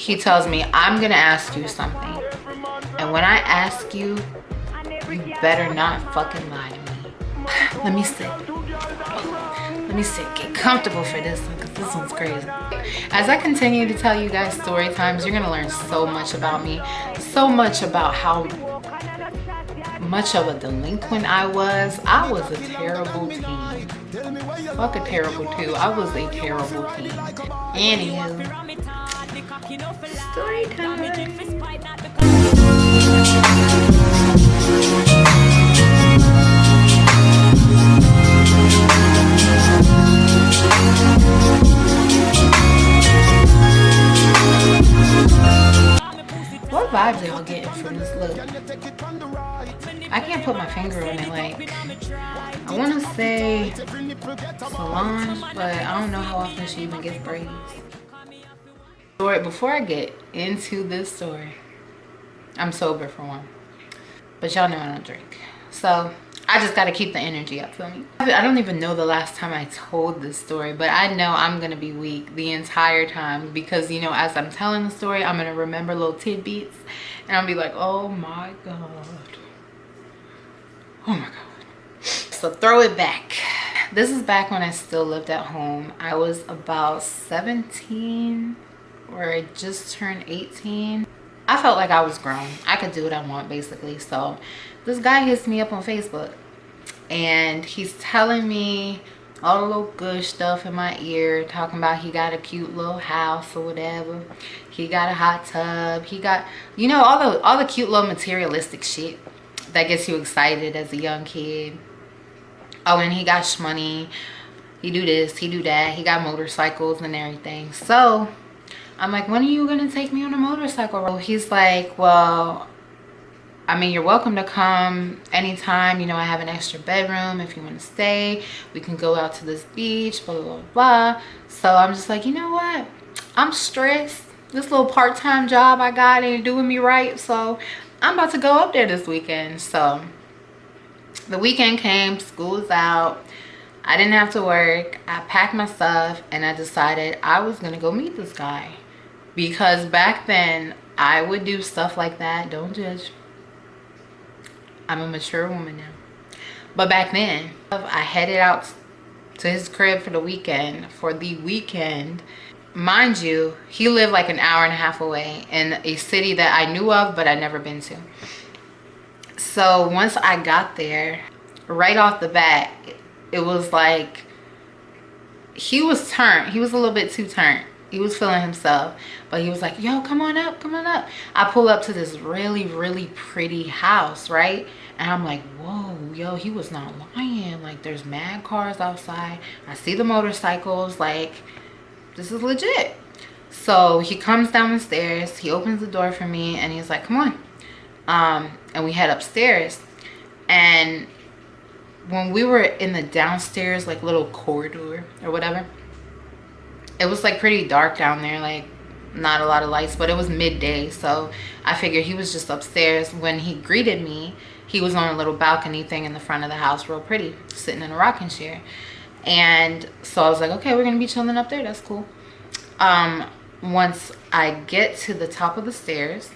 he tells me, I'm gonna ask you something. And when I ask you, you better not fucking lie to me. Let me sit. Let me sit. Get comfortable for this one, because this one's crazy. As I continue to tell you guys story times, you're gonna learn so much about me. So much about how much of a delinquent I was. I was a terrible teen. Fuck a terrible too. I was a terrible teen. Anywho, story time. What vibes are y'all getting from this look? I can't put my finger on it. Like, I want to say Solange, but I don't know how often she even gets braids. Before I get into this story, I'm sober for one, but y'all know I don't drink, so I just got to keep the energy up, feel me? I don't even know the last time I told this story, but I know I'm gonna be weak the entire time, because you know, as I'm telling the story, I'm gonna remember little tidbits and I'll be like, oh my god, oh my god. So throw it back. This is back when I still lived at home. I was about 17, or I just turned 18. I felt like I was grown. I could do what I want, basically. So this guy hits me up on Facebook and he's telling me all the little good stuff in my ear, talking about he got a cute little house or whatever. He got a hot tub. He got, you know, all the cute little materialistic shit that gets you excited as a young kid. Oh, and he got shmoney. He do this, he do that. He got motorcycles and everything. So I'm like, when are you gonna take me on a motorcycle? He's like, well, I mean, you're welcome to come anytime. You know, I have an extra bedroom if you want to stay. We can go out to this beach, blah, blah, blah, blah. So I'm just like, you know what? I'm stressed. This little part-time job I got ain't doing me right. So I'm about to go up there this weekend. So the weekend came, school's out. I didn't have to work. I packed my stuff and I decided I was going to go meet this guy. Because back then, I would do stuff like that. Don't judge. I'm a mature woman now. But back then, I headed out to his crib for the weekend. Mind you, he lived like an hour and a half away in a city that I knew of, but I'd never been to. So once I got there, right off the bat, it was like he was turned. He was a little bit too turned. He was feeling himself, but he was like, yo, come on up, come on up. I pull up to this really, really pretty house, right? And I'm like, whoa, yo, he was not lying. Like, there's mad cars outside. I see the motorcycles. Like, this is legit. So he comes down the stairs. He opens the door for me, and he's like, come on. And we head upstairs. And when we were in the downstairs, like, little corridor or whatever, it was like pretty dark down there, like not a lot of lights, but it was midday, so I figured he was just upstairs. When he greeted me, he was on a little balcony thing in the front of the house, real pretty, sitting in a rocking chair. And so I was like, okay, we're gonna be chilling up there, that's cool. Once I get to the top of the stairs,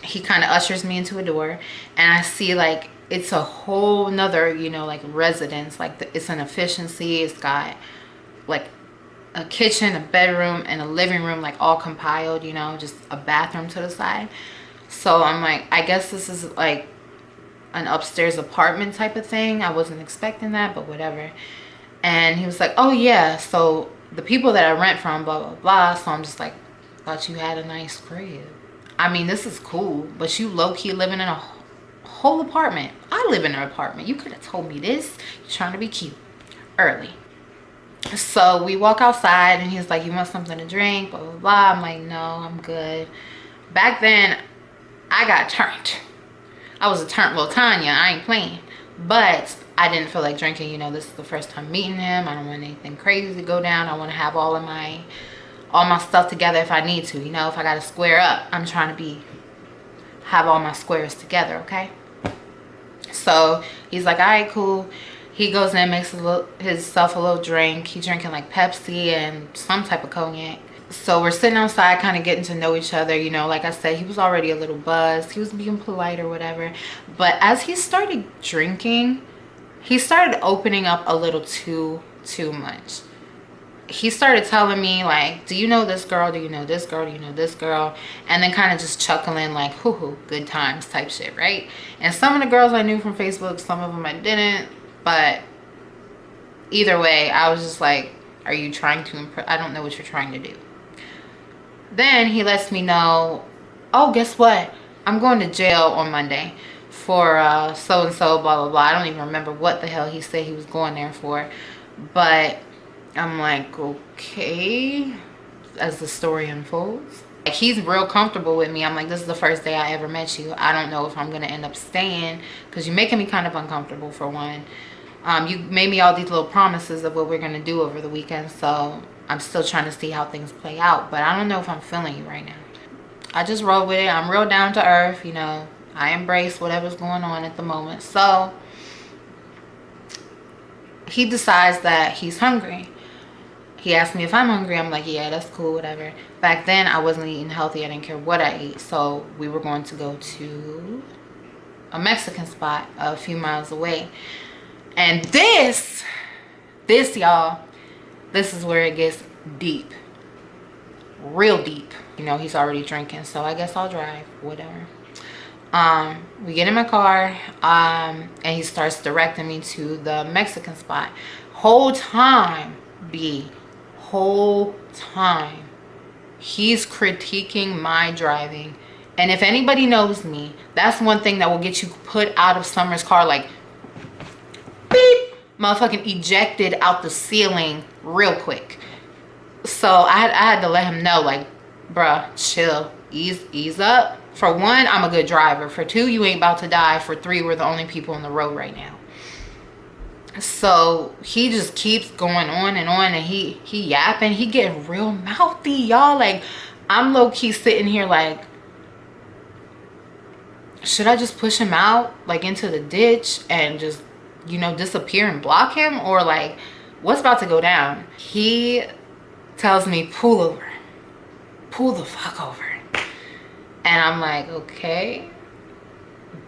he kind of ushers me into a door, and I see like it's a whole nother, you know, like residence. Like it's an efficiency. It's got like a kitchen, a bedroom, and a living room, like all compiled, you know, just a bathroom to the side. So I'm like, I guess this is like an upstairs apartment type of thing. I wasn't expecting that, but whatever. And he was like, oh yeah, so the people that I rent from, blah, blah, blah. So I'm just like, thought you had a nice crib. I mean, this is cool, but you low-key living in a whole apartment. I live in an apartment. You could have told me this. You're trying to be cute early. So we walk outside and he's like, you want something to drink, blah, blah, blah. I'm like, no, I'm good. Back then, I got turned. I was a turned little Tanya. I ain't playing. But I didn't feel like drinking. You know, this is the first time meeting him. I don't want anything crazy to go down. I want to have all my stuff together if I need to. You know, if I got to square up, I'm trying to have all my squares together, okay? So he's like, all right, cool. He goes in and makes himself a little drink. He's drinking like Pepsi and some type of cognac. So we're sitting outside kind of getting to know each other, you know. Like I said, he was already a little buzzed, he was being polite or whatever, but as he started drinking, he started opening up a little too much. He started telling me like, do you know this girl, do you know this girl, do you know this girl, and then kind of just chuckling like, hoo good times type shit, right? And some of the girls I knew from Facebook, some of them I didn't, but either way I was just like, are you trying to impress? I don't know what you're trying to do. Then he lets me know, oh, guess what, I'm going to jail on Monday for so and so, blah blah blah. I don't even remember what the hell he said he was going there for, but I'm like, okay, as the story unfolds. Like, he's real comfortable with me. I'm like, this is the first day I ever met you. I don't know if I'm gonna end up staying because you're making me kind of uncomfortable, for one. You made me all these little promises of what we're gonna do over the weekend, so I'm still trying to see how things play out, but I don't know if I'm feeling you right now. I just roll with it. I'm real down to earth, you know. I embrace whatever's going on at the moment. So he decides that he's hungry. He asked me if I'm hungry. I'm like, yeah, that's cool, whatever. Back then, I wasn't eating healthy. I didn't care what I ate. So we were going to go to a Mexican spot a few miles away. And this y'all, this is where it gets deep. Real deep. You know, he's already drinking, so I guess I'll drive, whatever. We get in my car, and he starts directing me to the Mexican spot. Whole time he's critiquing my driving. And if anybody knows me, that's one thing that will get you put out of Summer's car, like beep, motherfucking ejected out the ceiling real quick. So I had to let him know, like, bruh, chill, ease up. For one, I'm a good driver. For two, you ain't about to die. For three, we're the only people on the road right now. So he just keeps going on, and he yapping. He getting real mouthy, y'all. Like, I'm low-key sitting here like, should I just push him out, like, into the ditch and just, you know, disappear and block him? Or, like, what's about to go down? He tells me, pull over. Pull the fuck over. And I'm like, okay,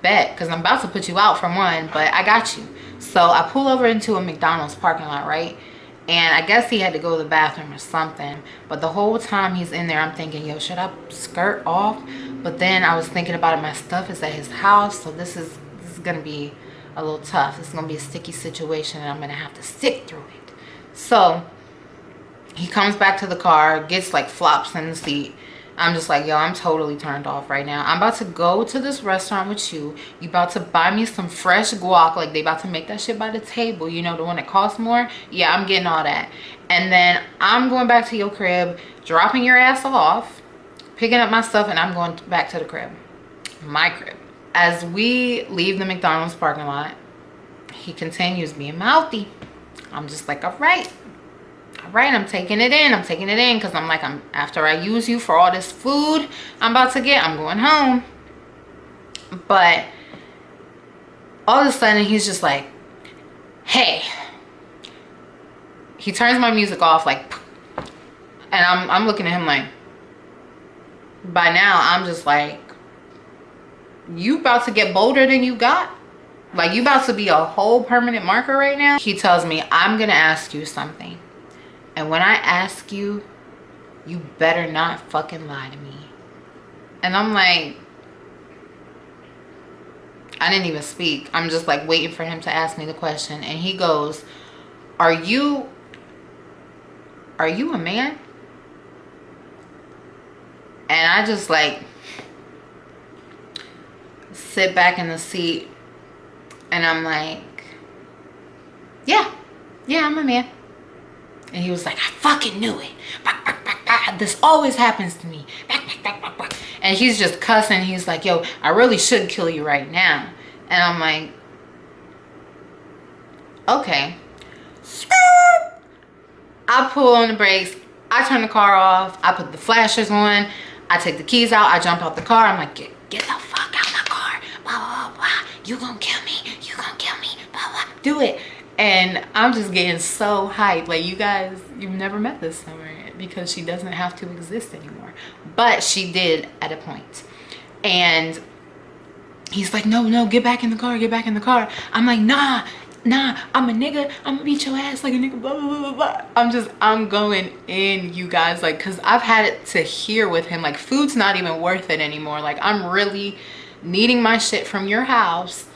bet, because I'm about to put you out for one, but I got you. So I pull over into a McDonald's parking lot, right? And I guess he had to go to the bathroom or something. But the whole time he's in there, I'm thinking, yo, should I skirt off? But then I was thinking about it, my stuff is at his house, so this is gonna be a little tough. It's gonna be a sticky situation, and I'm gonna have to sit through it. So he comes back to the car, gets like flops in the seat. I'm just like, yo, I'm totally turned off right now. I'm about to go to this restaurant with you. You about to buy me some fresh guac. Like, they about to make that shit by the table. You know, the one that costs more? Yeah, I'm getting all that. And then I'm going back to your crib, dropping your ass off, picking up my stuff, and I'm going back to the crib. My crib. As we leave the McDonald's parking lot, he continues being mouthy. I'm just like, all right, I'm taking it in, because I'm like, after I use you for all this food I'm about to get, I'm going home. But all of a sudden he's just like, hey, he turns my music off, like, and I'm looking at him like, by now I'm just like, you about to get bolder than you got? Like, you about to be a whole permanent marker right now? He tells me, I'm gonna ask you something. And when I ask you, you better not fucking lie to me. And I'm like, I didn't even speak. I'm just like waiting for him to ask me the question. And he goes, are you a man? And I just like sit back in the seat, and I'm like, yeah, I'm a man. And he was like, I fucking knew it. This always happens to me. And he's just cussing. He's like, yo, I really should kill you right now. And I'm like, okay. I pull on the brakes. I turn the car off. I put the flashers on. I take the keys out. I jump out the car. I'm like, get the fuck out of my car. Blah, blah, blah, blah. You gonna kill me. You gonna kill me. Blah, blah. Do it. And I'm just getting so hyped. Like, you guys, you've never met this Summer. it because she doesn't have to exist anymore. But she did at a point. And he's like, no, no, get back in the car, get back in the car. I'm like, nah, I'm a nigga, I'm gonna beat your ass like a nigga, blah, blah, blah, blah. I'm going in, you guys, like, because I've had it to hear with him, like, food's not even worth it anymore. Like, I'm really needing my shit from your house,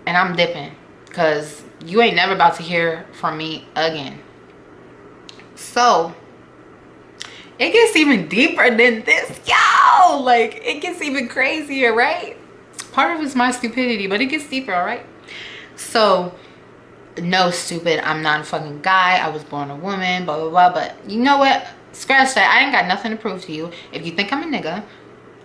and I'm dipping, because you ain't never about to hear from me again. So it gets even deeper than this, yo. Like, it gets even crazier, right? Part of it's my stupidity, but it gets deeper, all right? So, no, stupid, I'm not a fucking guy. I was born a woman, blah, blah, blah. But you know what? Scratch that. I ain't got nothing to prove to you. If you think I'm a nigga,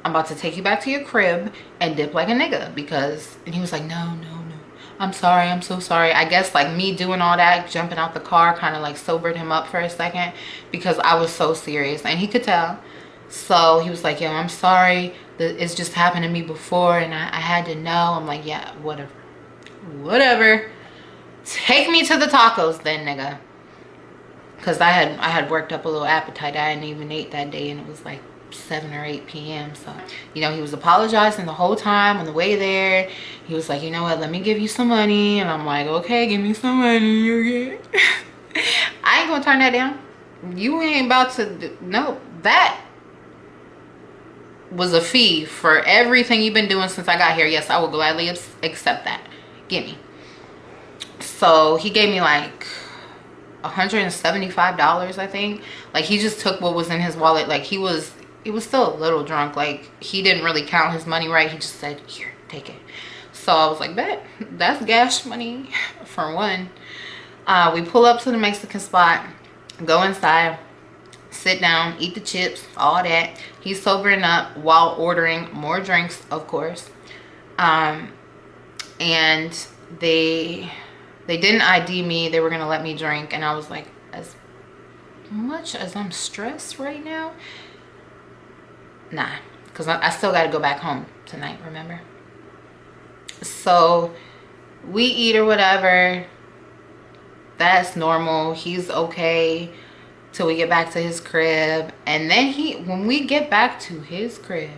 I'm about to take you back to your crib and dip like a nigga. Because, and he was like, no, no, no. I'm sorry, I'm so sorry. I guess like me doing all that, jumping out the car, kind of like sobered him up for a second because I was so serious and he could tell. So he was like, yo, I'm sorry. It's just happened to me before and I had to know. I'm like, yeah, whatever. Whatever. Take me to the tacos then, nigga. Because I had worked up a little appetite. I hadn't even ate that day and it was like 7 or 8 p.m. So, you know, he was apologizing the whole time on the way there. He was like, you know what, let me give you some money. And I'm like, okay, give me some money, okay? I ain't gonna turn that down. You ain't about to, no, that was a fee for everything you've been doing since I got here. Yes, I will gladly accept that. Give me. So he gave me like $175, I think. Like, he just took what was in his wallet. Like, he was still a little drunk. Like, he didn't really count his money right. He just said, here, take it. So I was like, bet, that's gas money for one. We pull up to the Mexican spot, go inside, sit down, eat the chips, all that. He's sobering up while ordering more drinks, of course. And they didn't ID me. They were gonna let me drink, and I was like, as much as I'm stressed right now, nah, because I still got to go back home tonight, remember? So we eat or whatever. That's normal. He's okay till we get back to his crib. And then when we get back to his crib,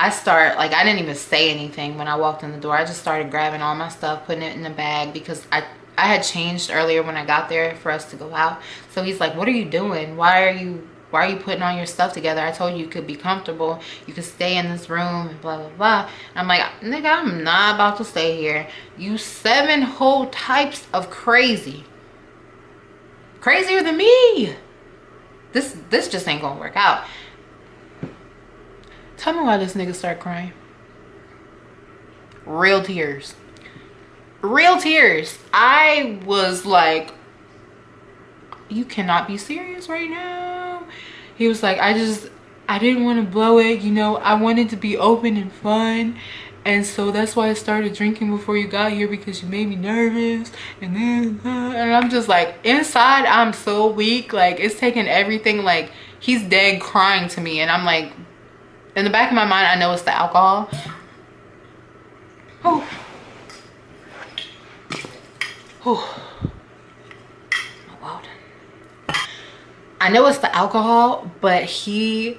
I start, like, I didn't even say anything when I walked in the door. I just started grabbing all my stuff, putting it in the bag, because I had changed earlier when I got there for us to go out. So he's like, what are you doing? Why are you putting all your stuff together? I told you could be comfortable. You could stay in this room and blah, blah, blah. And I'm like, nigga, I'm not about to stay here. You 7 whole types of crazy. Crazier than me. This just ain't gonna work out. Tell me why this nigga start crying. Real tears. Real tears. I was like, you cannot be serious right now. He was like, I didn't want to blow it, you know. I wanted to be open and fun, and so that's why I started drinking before you got here, because you made me nervous. And then and I'm just like, inside I'm so weak. Like, it's taking everything. Like, he's dead crying to me, and I'm like, in the back of my mind, I know it's the alcohol. Oh. Oh. Well done. I know it's the alcohol, but he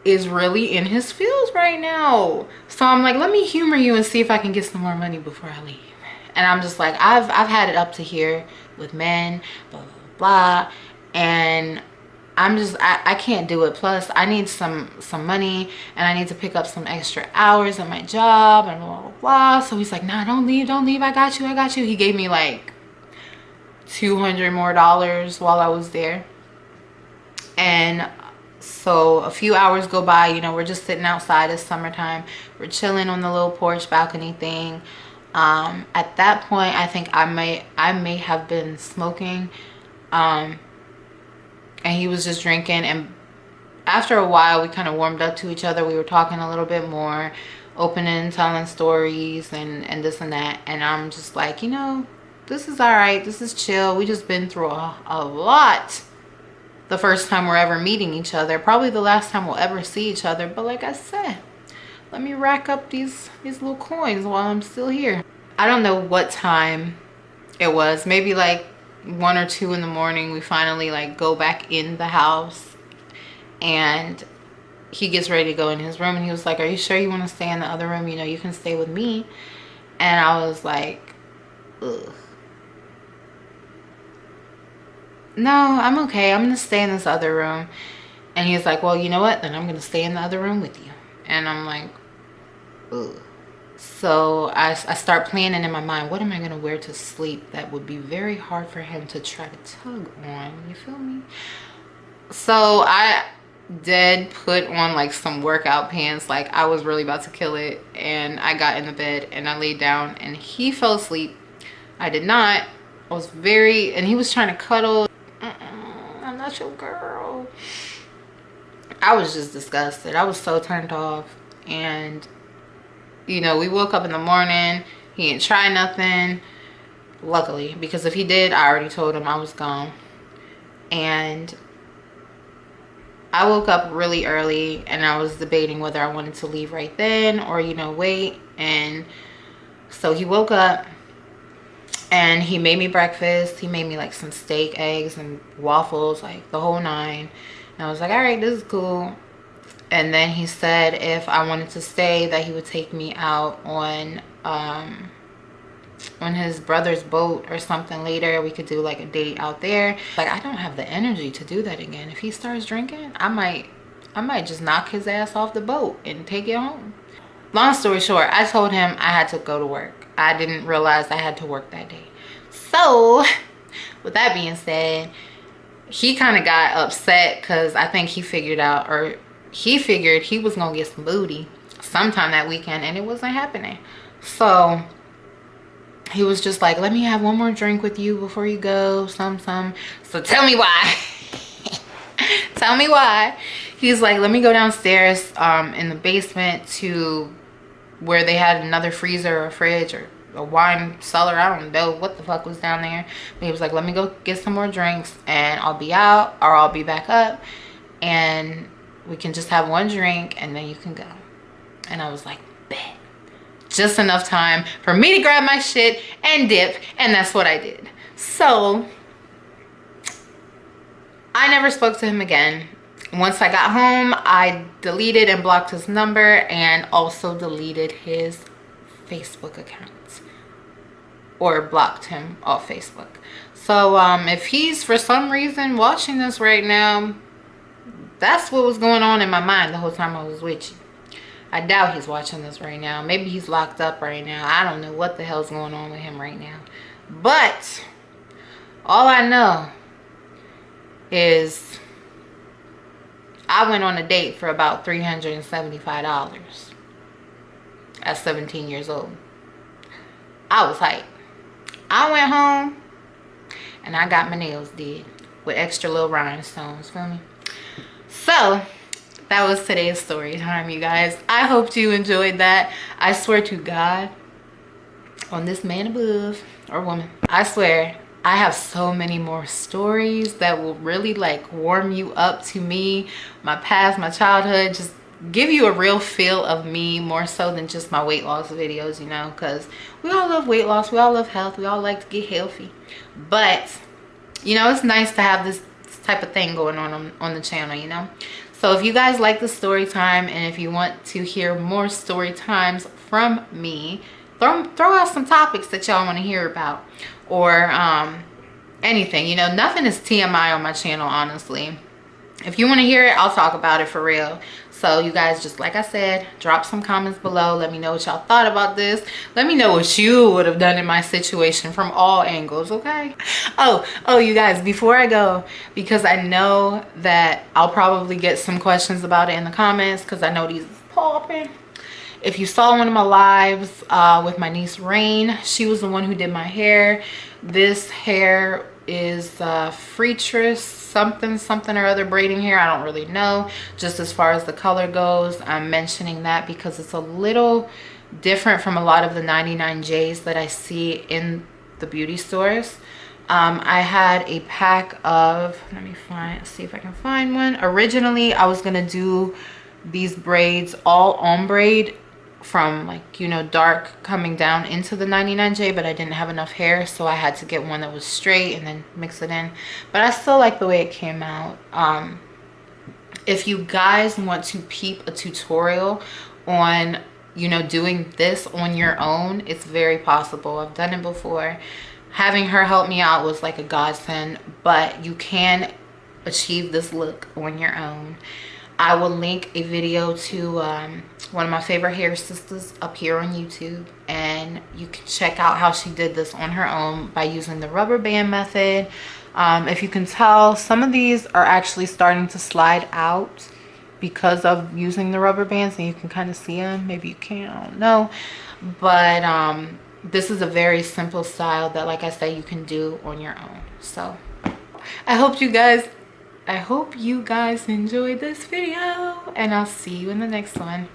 is really in his feels right now. So I'm like, let me humor you and see if I can get some more money before I leave. And I'm just like, I've had it up to here with men, blah, blah, blah. And I'm just, I can't do it. Plus, I need some money, and I need to pick up some extra hours at my job, and blah, blah, blah. So he's like, nah, don't leave. I got you. He gave me like $200 more while I was there. And so a few hours go by, you know, we're just sitting outside. It's summertime. We're chilling on the little porch balcony thing. At that point, I think I may have been smoking. And he was just drinking, and after a while we kind of warmed up to each other. We were talking a little bit more, opening, telling stories and this and that. And I'm just like, you know, this is all right. This is chill. We just been through a lot the first time we're ever meeting each other. Probably the last time we'll ever see each other. But like I said, let me rack up these little coins while I'm still here. I don't know what time it was. Maybe like 1 or 2 in the morning, we finally like go back in the house, and he gets ready to go in his room, and he was like, are you sure you want to stay in the other room? You know, you can stay with me. And I was like, ugh. No, I'm okay. I'm gonna stay in this other room. And he's like, well, you know what? Then I'm gonna stay in the other room with you. And I'm like, ugh. So I start planning in my mind, what am I gonna wear to sleep that would be very hard for him to try to tug on? You feel me? So I did put on like some workout pants. Like I was really about to kill it. And I got in the bed and I laid down and he fell asleep. I did not. I was and he was trying to cuddle. I'm not your girl. I was just disgusted. I was so turned off. And you know, we woke up in the morning. He didn't try nothing, luckily, because if he did, I already told him I was gone. And I woke up really early and I was debating whether I wanted to leave right then or, you know, wait. And so he woke up and he made me breakfast. He made me like some steak, eggs, and waffles, like the whole 9. And I was like, all right, this is cool. And then he said if I wanted to stay, that he would take me out on his brother's boat or something later. We could do like a date out there. Like, I don't have the energy to do that again. If he starts drinking, I might just knock his ass off the boat and take it home. Long story short, I told him I had to go to work. I didn't realize I had to work that day. So with that being said, he kind of got upset because I think he figured out, or he figured he was gonna get some booty sometime that weekend, and it wasn't happening. So he was just like, let me have one more drink with you before you go, some. So tell me why. Tell me why. He's like, let me go downstairs in the basement to where they had another freezer or fridge or a wine cellar. I don't know what the fuck was down there. But he was like, let me go get some more drinks and I'll be out, or I'll be back up, and we can just have one drink and then you can go. And I was like, bet. Just enough time for me to grab my shit and dip. And that's what I did. So I never spoke to him again. Once I got home, I deleted and blocked his number and also deleted his Facebook account, or blocked him off Facebook. So if he's for some reason watching this right now, that's what was going on in my mind the whole time I was with you. I doubt he's watching this right now. Maybe he's locked up right now. I don't know what the hell's going on with him right now. But all I know is I went on a date for about $375 at 17 years old. I was hyped. I went home and I got my nails did with extra little rhinestones, feel me? So that was today's story time, you guys. I hope you enjoyed that. I swear to God, on this man above, or woman, I swear I have so many more stories that will really like warm you up to me, my past, my childhood, just give you a real feel of me more so than just my weight loss videos, you know, because we all love weight loss, we all love health, we all like to get healthy. But you know, it's nice to have this type of thing going on the channel, you know. So if you guys like the story time, and if you want to hear more story times from me, throw out some topics that y'all want to hear about, or anything, you know. Nothing is TMI on my channel, honestly. If you want to hear it, I'll talk about it for real. So you guys, just like I said, drop some comments below. Let me know what y'all thought about this. Let me know what you would have done in my situation from all angles, okay? Oh, you guys, before I go, because I know that I'll probably get some questions about it in the comments, because I know these is popping. If you saw one of my lives with my niece Rain, she was the one who did my hair. This hair is Freetress something or other braiding hair. I don't really know. Just as far as the color goes, I'm mentioning that because it's a little different from a lot of the 99Js that I see in the beauty stores. I had a pack of, let me see if I can find one. Originally, I was gonna do these braids all ombre from like, you know, dark coming down into the 99J, but I didn't have enough hair, so I had to get one that was straight and then mix it in. But I still like the way it came out. If you guys want to peep a tutorial on, you know, doing this on your own, it's very possible. I've done it before. Having her help me out was like a godsend, but you can achieve this look on your own. I will link a video to one of my favorite hair sisters up here on YouTube, and you can check out how she did this on her own by using the rubber band method. If you can tell, some of these are actually starting to slide out because of using the rubber bands, and you can kind of see them. Maybe you can't, I don't know. But this is a very simple style that, like I said, you can do on your own. So I hope you guys enjoyed this video, and I'll see you in the next one.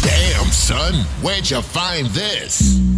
Damn, son, where'd you find this?